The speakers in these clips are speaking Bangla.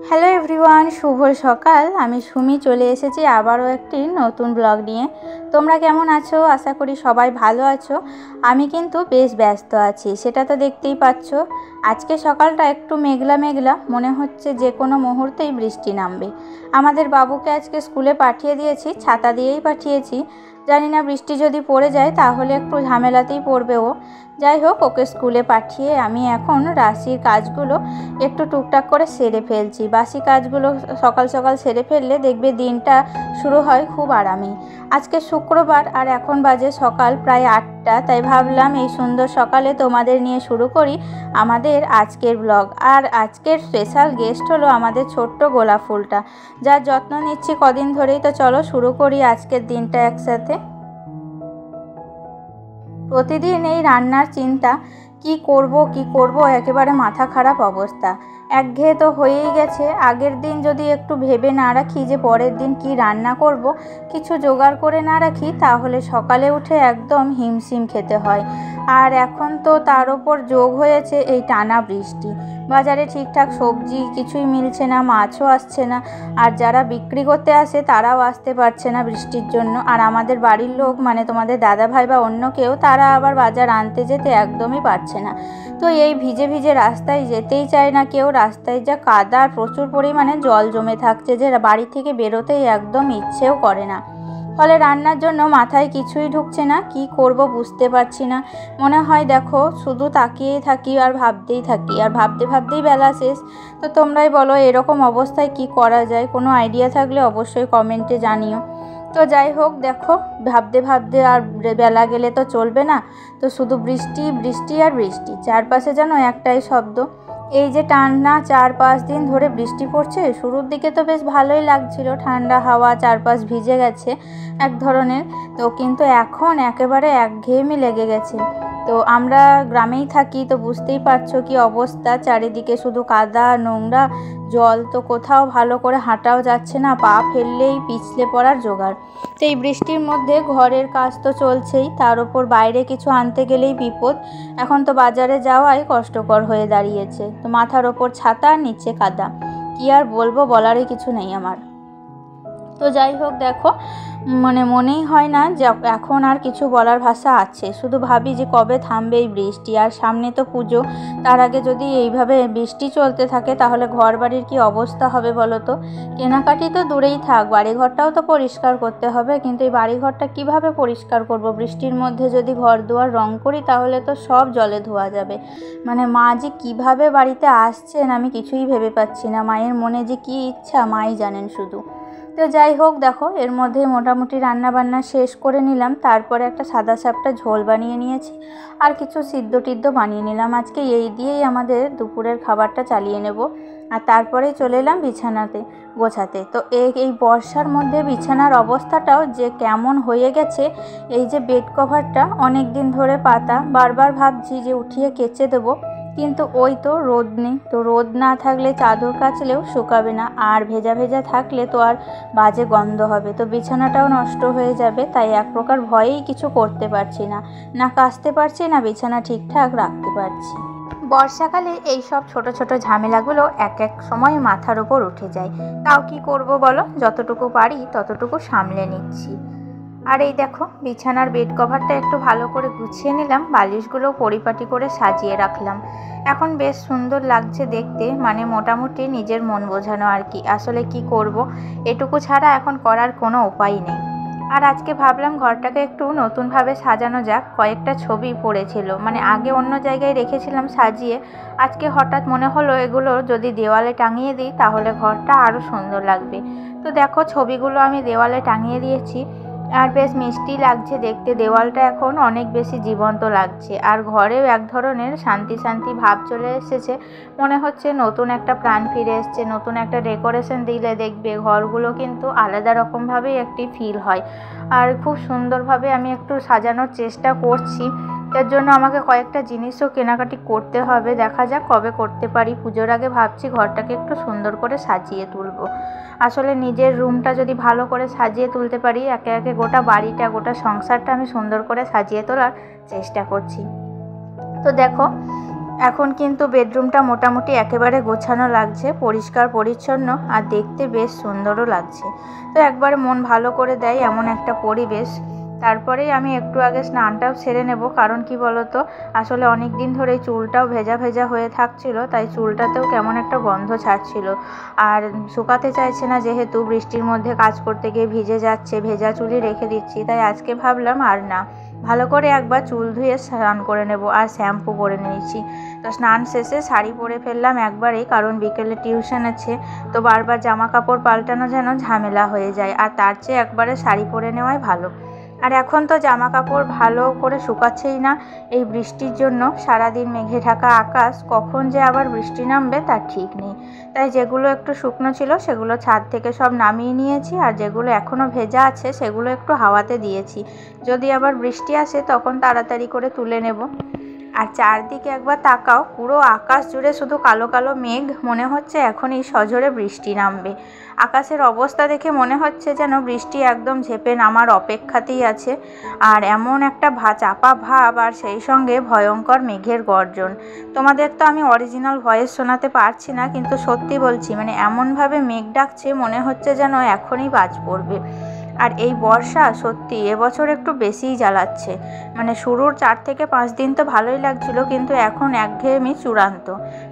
হ্যালো এভরিওয়ান, শুভ সকাল। আমি সুমি চলে এসেছি আবারও একটি নতুন ব্লগ নিয়ে। তোমরা কেমন আছো? আশা করি সবাই ভালো আছো। আমি কিন্তু বেশ ব্যস্ত আছি, সেটা তো দেখতেই পাচ্ছ। আজকে সকালটা একটু মেঘলা মেঘলা, মনে হচ্ছে যে কোনো মুহূর্তেই বৃষ্টি নামবে। আমাদের বাবুকে আজকে স্কুলে পাঠিয়ে দিয়েছি, ছাতা দিয়েই পাঠিয়েছি। জানি না বৃষ্টি যদি পড়ে যায় তাহলে একটু ঝামেলাতেই পড়বে ও। যাই হোক, ওকে স্কুলে পাঠিয়ে আমি এখন রাশির কাজগুলো একটু টুকটাক করে সেরে ফেলছি। বাসি কাজগুলো সকাল সকাল সেরে ফেললে দেখবে দিনটা শুরু হয় খুব আরামেই। আজকে শুক্রবার আর এখন বাজে সকাল প্রায় 8টা, তাই ভাবলাম এই সুন্দর সকালে তোমাদের নিয়ে শুরু করি আমাদের আজকের ব্লগ। আর আজকের স্পেশাল গেস্ট হলো আমাদের ছোট্ট গোলাপ ফুলটা, যার যত্ন নিচ্ছি কদিন ধরেই। তো চলো শুরু করি আজকের দিনটা একসাথে। প্রতিদিন এই রান্নার চিন্তা, কি করব একেবারে মাথা খারাপ অবস্থা। একঘেয়ে তো হয়েই গেছে। আগের দিন যদি একটু ভেবে না রাখি যে পরের দিন কি রান্না করব, কিছু জোগাড় করে না রাখি, তাহলে সকালে উঠে একদম হিমশিম খেতে হয়। আর এখন তো তার ওপর যোগ হয়েছে এই টানা বৃষ্টি। বাজারে ঠিকঠাক সবজি কিছুই মিলছে না, মাছও আসছে না। আর যারা বিক্রি করতে আসে তারাও আসতে পারছে না বৃষ্টির জন্য। আর আমাদের বাড়ির লোক, মানে তোমাদের দাদাভাই বা অন্য কেউ, তারা আবার বাজার আনতে যেতে একদমই পারছে না। তো এই ভিজে ভিজে রাস্তায় যেতেই চায় না কেউ। রাস্তায় যা কাদা, প্রচুর পরিমাণে জল জমে থাকছে যে বাড়ি থেকে বেরোতেই একদম ইচ্ছেও করে না। ফলে রান্নার জন্য মাথায় কিছুই ঢুকছে না, কি করব বুঝতে পারছি না। মনে হয় দেখো শুধু তাকিয়েই থাকি আর ভাবতেই থাকি, আর ভাবতে ভাবতেই বেলা শেষ। তো তোমরাই বলো এরকম অবস্থায় কি করা যায়? কোনো আইডিয়া থাকলে অবশ্যই কমেন্টে জানিও। তো যাই হোক, দেখো ভাবতে ভাবতে আর বেলা গেলে তো চলবে না। তো শুধু বৃষ্টি বৃষ্টি আর বৃষ্টি, চারপাশে যেন একটাই শব্দ। এই যে টানা 4-5 দিন ধরে বৃষ্টি পড়ছে, শুরুর দিকে তো বেশ ভালোই লাগছিল, ঠান্ডা হাওয়া, চারপাশ ভিজে গেছে এক ধরনের। তো কিন্তু এখন একেবারে একঘেয়েমি লেগে গেছে। তো আমরা গ্রামেই থাকি, তো বুঝতেই পারছো কি অবস্থা। চারিদিকে শুধু কাদা নোংরা জল, তো কোথাও ভালো করে হাঁটাও যাচ্ছে না, পা ফেললেই পিছলে পড়ার জোগাড়। তো এই বৃষ্টির মধ্যে ঘরের কাজ তো চলছেই, তার উপর বাইরে কিছু আনতে গেলেই বিপদ। এখন তো বাজারে যাওয়াই কষ্টকর হয়ে দাঁড়িয়েছে। তো মাথার ওপর ছাতা, নিচে কাদা, কি আর বলবো, বলারই কিছু নেই আমার। তো যাই হোক, দেখো মনেই হয় না যে এখন আর কিছু বলার ভাষা আছে। শুধু ভাবি যে কবে থামবে এই বৃষ্টি। আর সামনে তো পুজো, তার আগে যদি এইভাবে বৃষ্টি চলতে থাকে তাহলে ঘর বাড়ির কী অবস্থা হবে বলো তো। কেনাকাটি তো দূরেই থাক, বাড়িঘরটাও তো পরিষ্কার করতে হবে। কিন্তু এই বাড়িঘরটা কিভাবে পরিষ্কার করব? বৃষ্টির মধ্যে যদি ঘর দুয়ার রং করি তাহলে তো সব জলে ধোয়া যাবে। মানে মা যে কিভাবে বাড়িতে আসছেন আমি কিছুই ভেবে পাচ্ছি না। মায়ের মনে যে কী ইচ্ছা মাই জানেন শুধু। তো যাই হোক, দেখো এর মধ্যে মোটামুটি রান্না বান্না শেষ করে নিলাম। তারপরে একটা সাদা সাপটা ঝোল বানিয়ে নিয়েছি, আর কিছু সিদ্ধ টিদ্ধ বানিয়ে নিলাম। আজকে এই দিয়েই আমাদের দুপুরের খাবারটা চালিয়ে নেব। আর তারপরেই চলে এলাম বিছানাতে গোছাতে। তো এই বর্ষার মধ্যে বিছানার অবস্থাটাও যে কেমন হয়ে গেছে। এই যে বেড কভারটা অনেক দিন ধরে পাতা, বারবার ভাবছি যে উঠিয়ে কেচে দেবো, কিন্তু ওই তো রোদ নেই। তো রোদ না থাকলে চাদর কাচলেও শুকাবে না, আর ভেজা ভেজা থাকলে তো আর বাজে গন্ধ হবে, তো বিছানাটাও নষ্ট হয়ে যাবে। তাই এক প্রকার ভয়েই কিছু করতে পারছি না, না কাচতে পারছি না বিছানা ঠিকঠাক রাখতে পারছি। বর্ষাকালে এই সব ছোট ছোট ঝামেলাগুলো এক এক সময় মাথার উপর উঠে যায়। তাও কি করব বলো, যতটুকু পারি ততটুকু সামলে নিচ্ছি। আর এই দেখো বিছানার বেড কভারটা একটু ভালো করে গুছিয়ে নিলাম, বালিশগুলো পরিপাটি করে সাজিয়ে রাখলাম। এখন বেশ সুন্দর লাগছে দেখতে, মানে মোটামুটি নিজের মন বোঝানো আর কি। আসলে কি করব, এটুকু ছাড়া এখন করার কোনো উপায় নেই। আর আজকে ভাবলাম ঘরটাকে একটু নতুনভাবে সাজানো যাক। কয়েকটা ছবি পড়েছিল, মানে আগে অন্য জায়গায় রেখেছিলাম সাজিয়ে। আজকে হঠাৎ মনে হলো এগুলো যদি দেওয়ালে টাঙিয়ে দিই তাহলে ঘরটা আরও সুন্দর লাগবে। তো দেখো ছবিগুলো আমি দেওয়ালে টাঙিয়ে দিয়েছি, আর বেশ মিষ্টি লাগছে দেখতে। দেওয়ালটা এখন অনেক বেশি জীবন্ত লাগছে, আর ঘরেও এক ধরনের শান্তি শান্তি ভাব চলে এসেছে। মনে হচ্ছে নতুন একটা প্রাণ ফিরে এসছে। নতুন একটা ডেকোরেশন দিলে দেখবে ঘরগুলো কিন্তু আলাদা রকমভাবেই একটি ফিল হয়। আর খুব সুন্দরভাবে আমি একটু সাজানোর চেষ্টা করছি। তার জন্য আমাকে কয়েকটা জিনিসও কেনাকাটি করতে হবে, দেখা যাক কবে করতে পারি। পুজোর আগে ভাবছি ঘরটাকে একটু সুন্দর করে সাজিয়ে তুলবো। আসলে নিজের রুমটা যদি ভালো করে সাজিয়ে তুলতে পারি, একে একে গোটা বাড়িটা, গোটা সংসারটা আমি সুন্দর করে সাজিয়ে তোলার চেষ্টা করছি। তো দেখো এখন কিন্তু বেডরুমটা মোটামুটি একেবারে গোছানো লাগছে, পরিষ্কার পরিচ্ছন্ন, আর দেখতে বেশ সুন্দরও লাগছে। তো একবার মন ভালো করে দেয় এমন একটা পরিবেশ। তারপরেই আমি একটু আগে স্নানটাও সেরে নেব, কারণ কি বলতো, আসলে অনেক দিন ধরে চুলটাও ভেজা ভেজা হয়ে থাকছিল, তাই চুলটাতেও কেমন একটা গন্ধ ছাড়ছিল, আর শুকাতে চাইছে না, যেহেতু বৃষ্টির মধ্যে কাজ করতে গিয়ে ভিজে যাচ্ছে, ভেজা চুলই রেখে দিচ্ছি। তাই আজকে ভাবলাম আর না, ভালো করে একবার চুল ধুয়ে স্নান করে নেব, আর শ্যাম্পু করে নিয়েছি। তো স্নান শেষে শাড়ি পরে ফেললাম একবারেই, কারণ বিকেলে টিউশন আছে, তো বারবার জামা কাপড় পাল্টানো যেন ঝামেলা হয়ে যায়, আর তার চেয়ে একবারে শাড়ি পরে নেওয়াই ভালো। আর এখন তো জামা কাপড় ভালো করে শুকাচ্ছেই না এই বৃষ্টির জন্য। সারাদিন মেঘে ঢাকা আকাশ, কখন যে আবার বৃষ্টি নামবে তার ঠিক নেই। তাই যেগুলো একটু শুকনো ছিল সেগুলো ছাদ থেকে সব নামিয়ে নিয়েছি, আর যেগুলো এখনও ভেজা আছে সেগুলো একটু হাওয়াতে দিয়েছি, যদি আবার বৃষ্টি আসে তখন তাড়াতাড়ি করে তুলে নেব। আর চারদিকে একবার তাকাও, পুরো আকাশ জুড়ে শুধু কালো কালো মেঘ, মনে হচ্ছে এখনই সজোরে বৃষ্টি নামবে। আকাশের অবস্থা দেখে মনে হচ্ছে যেন বৃষ্টি একদম ঝেঁপে নামার অপেক্ষাতেই আছে, আর এমন একটা চাপা ভাব, আর সেই সঙ্গে ভয়ঙ্কর মেঘের গর্জন। তোমাদের তো আমি অরিজিনাল ভয়েস শোনাতে পারছি না, কিন্তু সত্যি বলছি, মানে এমনভাবে মেঘ ডাকছে মনে হচ্ছে যেন এখনই বাজ পড়বে। আর এই বর্ষা সত্যি এবছর একটু বেশিই জ্বালাচ্ছে, মানে শুরুর 4 থেকে 5 দিন তো ভালোই লাগছিল, কিন্তু এখন একঘেয়েমি চূড়ান্ত।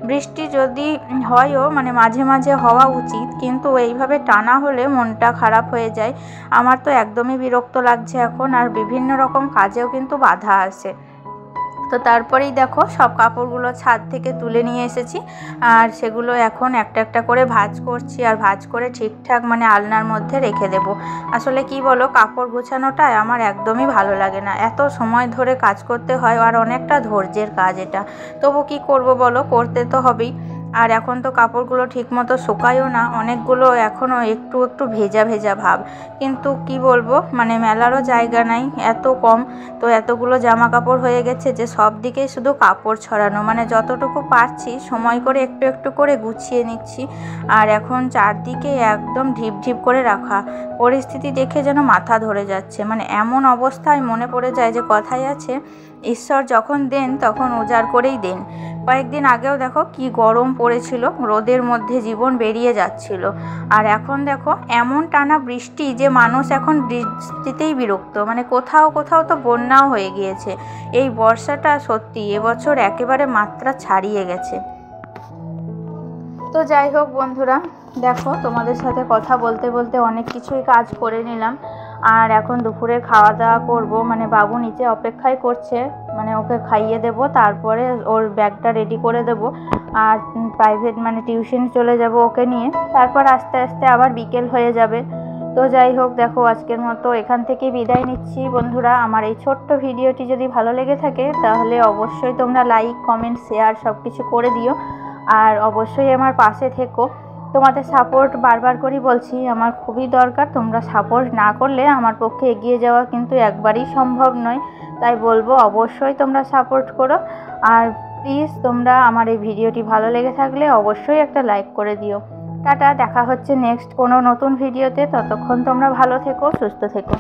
বৃষ্টি যদি হয়ও, মানে মাঝে মাঝে হওয়া উচিত, কিন্তু এইভাবে টানা হলে মনটা খারাপ হয়ে যায়। আমার তো একদমই বিরক্ত লাগছে এখন, আর বিভিন্ন রকম কাজেও কিন্তু বাধা আসে। তো তারপরেই দেখো সব কাপড়গুলো ছাদ থেকে তুলে নিয়ে এসেছি, আর সেগুলো এখন একটা একটা করে ভাঁজ করছি, আর ভাঁজ করে ঠিকঠাক মানে আলনার মধ্যে রেখে দেব। আসলে কি বলো, কাপড় গোছানোটা আমার একদমই ভালো লাগে না, এত সময় ধরে কাজ করতে হয়, আর অনেকটা ধৈর্যের কাজ এটা। তবু কি করব বলো, করতে তো হবেই। আর এখন তো কাপড়গুলো ঠিকমতো শুকায়ও না, অনেকগুলো এখনও একটু একটু ভেজা ভেজা ভাব। কিন্তু কি বলবো, মানে মেলারও জায়গা নাই, এত কম, তো এতগুলো জামা কাপড় হয়ে গেছে যে সব দিকেই শুধু কাপড় ছড়ানো, মানে যতটুকু পারছি সময় করে একটু একটু করে গুছিয়ে নিচ্ছি। আর এখন চারদিকে একদম ঢিপ ঢিপ করে রাখা, পরিস্থিতি দেখে যেন মাথা ধরে যাচ্ছে, মানে এমন অবস্থায় মনে পড়ে যায় যে কথাই আছে, ঈশ্বর যখন দেন তখন উজাড় করেই দেন। কয়েকদিন আগেও দেখো কি গরম পড়েছিল, রোদের মধ্যে জীবন বেরিয়ে যাচ্ছিল, আর এখন দেখো এমন টানা বৃষ্টি যে মানুষ এখন বৃষ্টিতেই বিরক্ত, মানে কোথাও কোথাও তো বন্যাও হয়ে গিয়েছে। এই বর্ষাটা সত্যি এবছর একেবারে মাত্রা ছাড়িয়ে গেছে। তো যাই হোক বন্ধুরা, দেখো তোমাদের সাথে কথা বলতে বলতে অনেক কিছুই কাজ করে নিলাম, আর এখন দুপুরে খাওয়া দাওয়া করব, মানে বাবু নিচে অপেক্ষাই করছে, মানে ওকে খাইয়ে দেব, তারপরে ওর ব্যাগটা রেডি করে দেব, আর প্রাইভেট মানে টিউশন চলে যাব ওকে নিয়ে, তারপর আস্তে আস্তে আবার বিকেল হয়ে যাবে। তো যাই হোক, দেখো আজকের মতো এখান থেকে বিদায় নিচ্ছি বন্ধুরা। আমার এই ছোট্ট ভিডিওটি যদি ভালো লেগে থাকে তাহলে অবশ্যই তোমরা লাইক, কমেন্ট, শেয়ার সব কিছু করে দিও, আর অবশ্যই আমার পাশে থেকো। তোমাদের সাপোর্ট বারবার করে বলছি আমার খুবই দরকার, তোমরা সাপোর্ট না করলে আমার পক্ষে এগিয়ে যাওয়া কিন্তু একবারই সম্ভব নয়। তাই বলবো অবশ্যই তোমরা সাপোর্ট করো, আর প্লিজ তোমরা আমার এই ভিডিওটি ভালো লেগে থাকলে অবশ্যই একটা লাইক করে দিও। টাটা, দেখা হচ্ছে নেক্সট কোনো নতুন ভিডিওতে, ততক্ষণ তোমরা ভালো থেকো, সুস্থ থেকো।